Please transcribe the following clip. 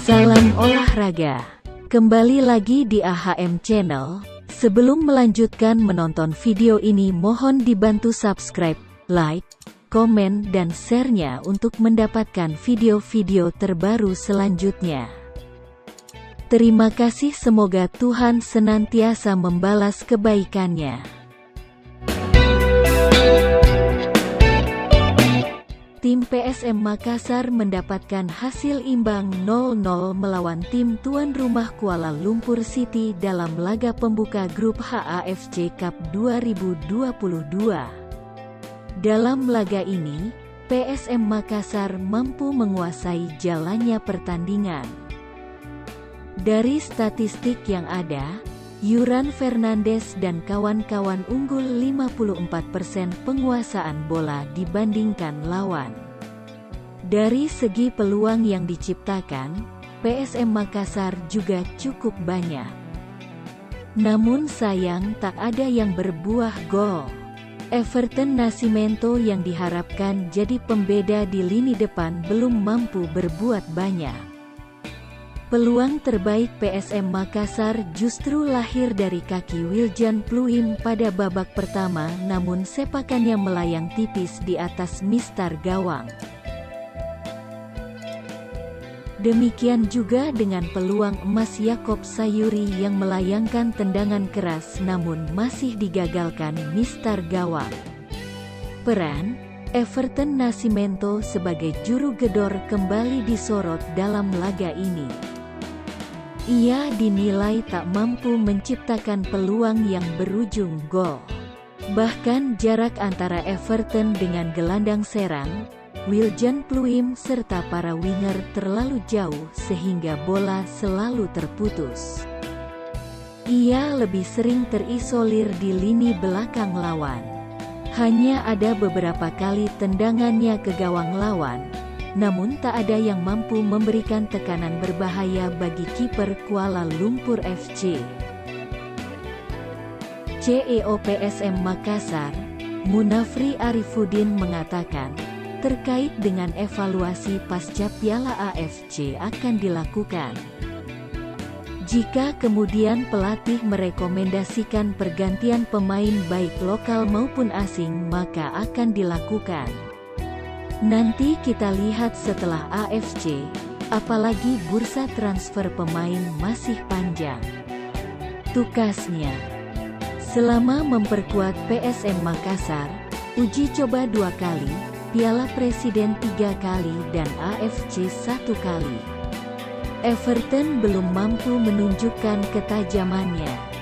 Salam olahraga. Kembali lagi di AHM Channel. Sebelum melanjutkan menonton video ini, mohon dibantu subscribe, like, komen, dan share-nya untuk mendapatkan video-video terbaru selanjutnya. Terima kasih, semoga Tuhan senantiasa membalas kebaikannya. Tim PSM Makassar mendapatkan hasil imbang 0-0 melawan tim tuan rumah Kuala Lumpur City dalam laga pembuka grup H AFC Cup 2022. Dalam laga ini, PSM Makassar mampu menguasai jalannya pertandingan. Dari statistik yang ada, Yuran Fernandes dan kawan-kawan unggul 54% penguasaan bola dibandingkan lawan. Dari segi peluang yang diciptakan, PSM Makassar juga cukup banyak. Namun sayang tak ada yang berbuah gol. Everton Nascimento yang diharapkan jadi pembeda di lini depan belum mampu berbuat banyak. Peluang terbaik PSM Makassar justru lahir dari kaki Wiljan Pluim pada babak pertama, namun sepakannya melayang tipis di atas mistar gawang. Demikian juga dengan peluang emas Yakob Sayuri yang melayangkan tendangan keras namun masih digagalkan mistar gawang. Peran Everton Nascimento sebagai juru gedor kembali disorot dalam laga ini. Ia dinilai tak mampu menciptakan peluang yang berujung gol. Bahkan jarak antara Everton dengan gelandang serang, Wiljan Pluim serta para winger terlalu jauh sehingga bola selalu terputus. Ia lebih sering terisolir di lini belakang lawan. Hanya ada beberapa kali tendangannya ke gawang lawan, namun tak ada yang mampu memberikan tekanan berbahaya bagi kiper Kuala Lumpur FC. CEO PSM Makassar, Munafri Arifuddin mengatakan, terkait dengan evaluasi pasca Piala AFC akan dilakukan. Jika kemudian pelatih merekomendasikan pergantian pemain baik lokal maupun asing, maka akan dilakukan. Nanti kita lihat setelah AFC, apalagi bursa transfer pemain masih panjang, tukasnya. Selama memperkuat PSM Makassar, uji coba 2 kali, Piala Presiden 3 kali dan AFC 1 kali. Everton belum mampu menunjukkan ketajamannya.